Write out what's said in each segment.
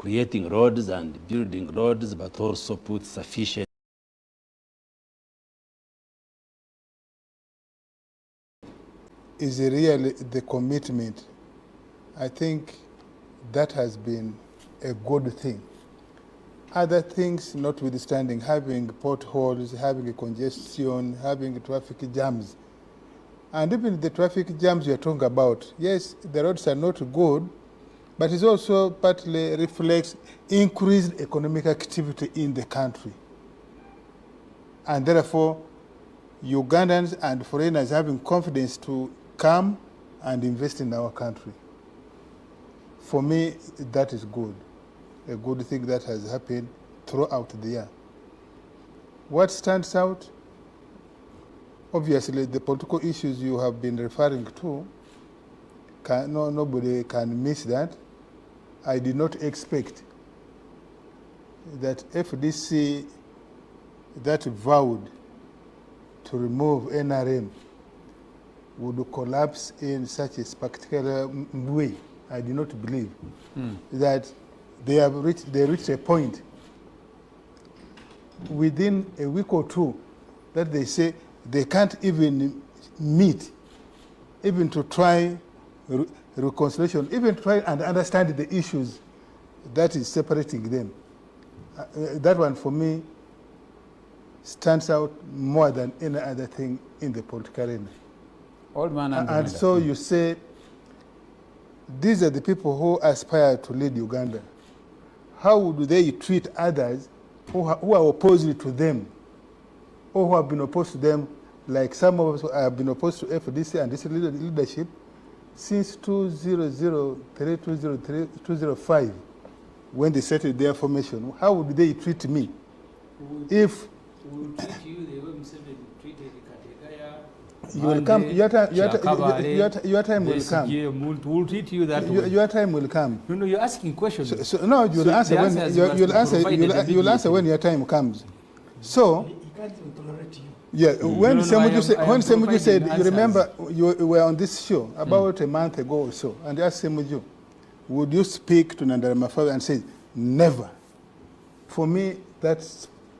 creating roads and building roads, but also put sufficient is really the commitment. I think that has been a good thing. Other things notwithstanding, having potholes, having a congestion, having traffic jams. And even the traffic jams you're talking about, yes, the roads are not good, but it also partly reflects increased economic activity in the country. And therefore, Ugandans and foreigners having confidence to come and invest in our country. For me, that is good. A good thing that has happened throughout the year. What stands out? Obviously, the political issues you have been referring to, nobody can miss that. I did not expect that FDC that vowed to remove NRM would collapse in such a spectacular way. I did not believe that they reached a point within a week or two that they say they can't even meet, even to try reconciliation, even try and understand the issues that is separating them. That one for me stands out more than any other thing in the political arena. Old man and so you say, these are the people who aspire to lead Uganda. How would they treat others who are opposed to them, or who have been opposed to them, like some of us have been opposed to FDC and this leadership since 2003, 2005, when they started their formation? How would they treat me? If you will come, your time will come. We'll treat you that way. Your time will come. No, you're asking questions. So no, you'll answer when when your time comes. So, yeah, when Semuju said, you remember, you were on this show about a month ago or so, and I asked Semuju, would you speak to Nandalamafawe, and say, never. For me, that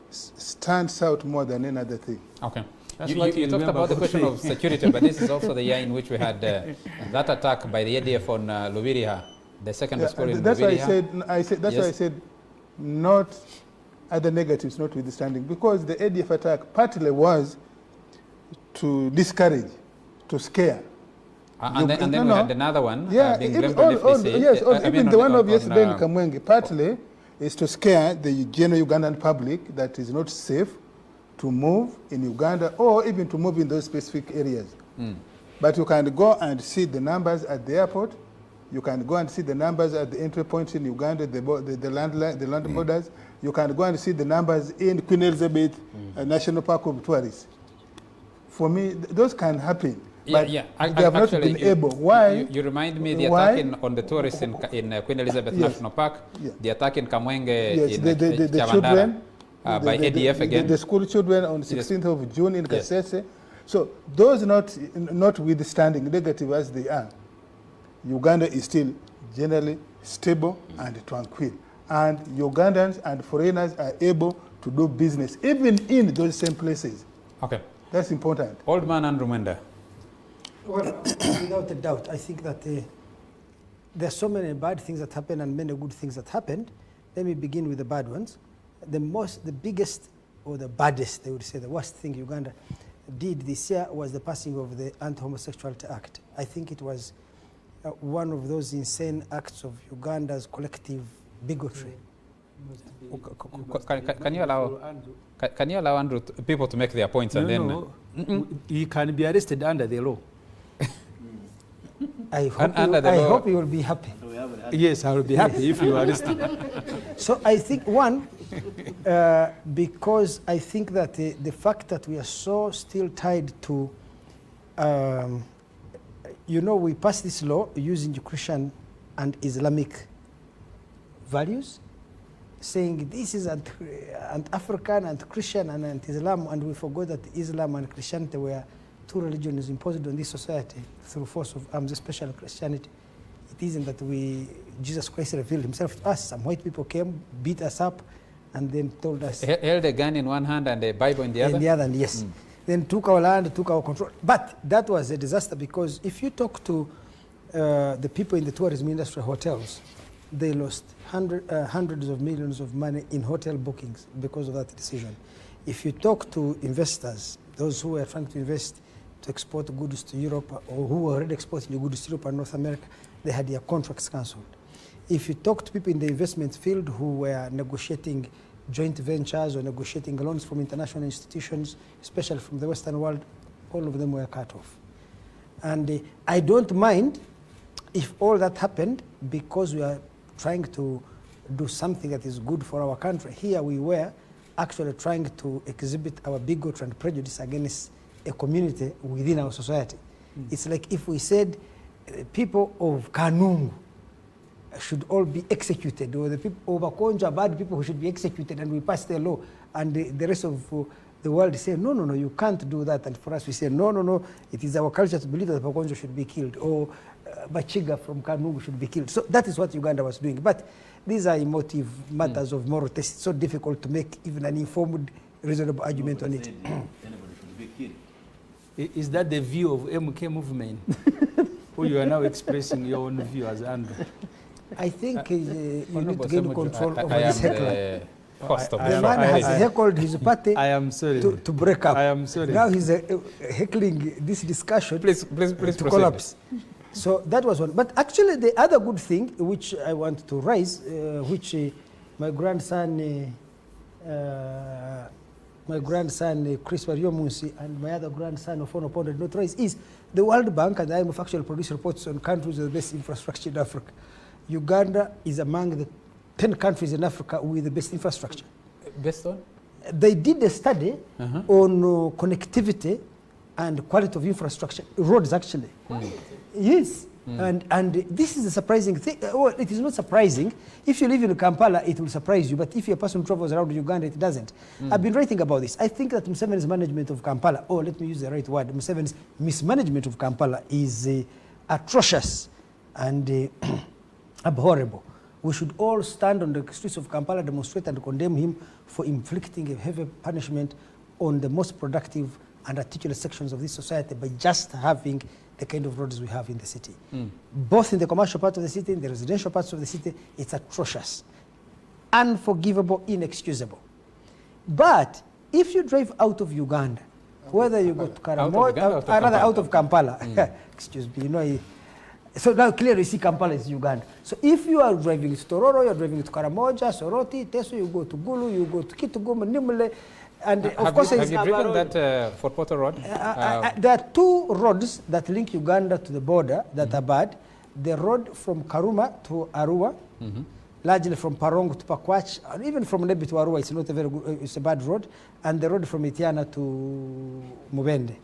stands out more than any other thing. Okay. You talked about the question of security, but this is also the year in which we had that attack by the ADF on Lubiriha, the secondary school in that's Lubiriha. Why I said not other negatives notwithstanding, because the ADF attack partly was to discourage, to scare. And then we had another one. Yeah, even the one of yesterday in Kamwenge, partly is to scare the general Ugandan public that is not safe to move in Uganda, or even to move in those specific areas. But you can go and see the numbers at the airport. You can go and see the numbers at the entry points in Uganda, the land borders. You can go and see the numbers in Queen Elizabeth National Park of Tourists. For me, those can happen. But they have not been able. Why? You remind me the attack on the tourists in Queen Elizabeth National Park, the attack in Kamwenge, in the children, by ADF again. The school children on 16th of June in Kasese. So those notwithstanding negative as they are, Uganda is still generally stable and tranquil. And Ugandans and foreigners are able to do business, even in those same places. Okay. That's important. Old man and Rumenda. Well, without a doubt, I think that there are so many bad things that happen and many good things that happened. Let me begin with the bad ones. The biggest or the baddest, they would say, the worst thing Uganda did this year was the passing of the Anti-Homosexuality Act. I think it was one of those insane acts of Uganda's collective bigotry. Can you allow Andrew people to make their points and then? No. He can be arrested under the law. I hope you will be happy. Yes, I will be happy if you arrest him. So I think one, because I think that the fact that we are so still tied to, we passed this law using Christian and Islamic values, saying this is anti-African, anti-Christian, and anti-Islam, and we forgot that Islam and Christianity were two religions imposed on this society through force of arms, especially Christianity. isn't that Jesus Christ revealed himself to us. Some white people came, beat us up, and then told us. Held a gun in one hand and a Bible in the other? In the other, yes. Then took our land, took our control. But that was a disaster, because if you talk to the people in the tourism industry, hotels, they lost hundreds of millions of money in hotel bookings because of that decision. If you talk to investors, those who were trying to invest to export goods to Europe, or who were already exporting goods to Europe and North America, they had their contracts cancelled. If you talk to people in the investment field who were negotiating joint ventures or negotiating loans from international institutions, especially from the Western world, all of them were cut off. And I don't mind if all that happened because we are trying to do something that is good for our country. Here we were actually trying to exhibit our bigotry and prejudice against a community within our society. It's like if we said people of Kanungu should all be executed, or the people of Bakonja are bad people who should be executed, and we pass the law, and the rest of the world say, no, no, no, you can't do that. And for us, we say, no, no, no, it is our culture to believe that Bakonja should be killed, or Bachiga from Kanungu should be killed. So that is what Uganda was doing. But these are emotive matters of moral taste. It's so difficult to make even an informed, reasonable argument on it. Anybody should be killed. Is that the view of MK movement? Or you are now expressing your own view as Andrew? I think you need to gain control over this heckler. Host of The the man show. has heckled his party I am sorry. to break up. I am sorry. Now he's heckling this discussion Please to proceed. collapse. So that was one. But actually the other good thing which I want to raise, which my grandson Chris Bariomunsi and my other grandson Ofono Pondo did not raise, is the World Bank and the IMF actually produce reports on countries with the best infrastructure in Africa. Uganda is among the 10 countries in Africa with the best infrastructure. Based on? They did a study on connectivity and quality of infrastructure, roads actually. Yes, and this is a surprising thing. Well, it is not surprising. If you live in Kampala, it will surprise you, but if you're a person who travels around Uganda, it doesn't. I've been writing about this. I think that Museveni's management of Kampala, or let me use the right word, Museveni's mismanagement of Kampala is atrocious and abhorrible. We should all stand on the streets of Kampala, demonstrate and condemn him for inflicting a heavy punishment on the most productive and articulate sections of this society by just having the kind of roads we have in the city. Both in the commercial part of the city, in the residential parts of the city, it's atrocious, unforgivable, inexcusable. But if you drive out of Uganda, whether you go to Karamoja, or rather out of Kampala, excuse me, you know, so now clearly you see Kampala is Uganda. So if you are driving to Tororo, you're driving to Karamoja, Soroti, Teso, you go to Gulu, you go to Kitugum, Nimule, and of course have you driven that Fort Portal Road? There are two roads that link Uganda to the border that are bad. The road from Karuma to Arua, largely from Parongo to Pakwach, and even from Nebi to Arua, it's not a very good, it's a bad road. And the road from Itiana to Mubende.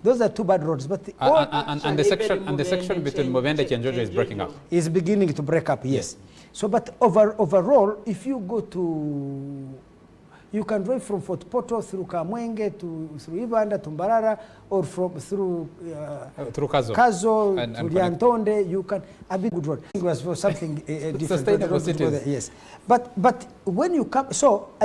Those are two bad roads. But the and the section between Mubende and Jojo is breaking up. Is beginning to break up, yes. So, but overall, if you go to, you can drive from Fort Portal through Kamwenge through Ibanda to Mbarara, or through Kazo to Lyantonde. You can a big good road. It was for something different. Sustainable cities. Yes, but when you come, so.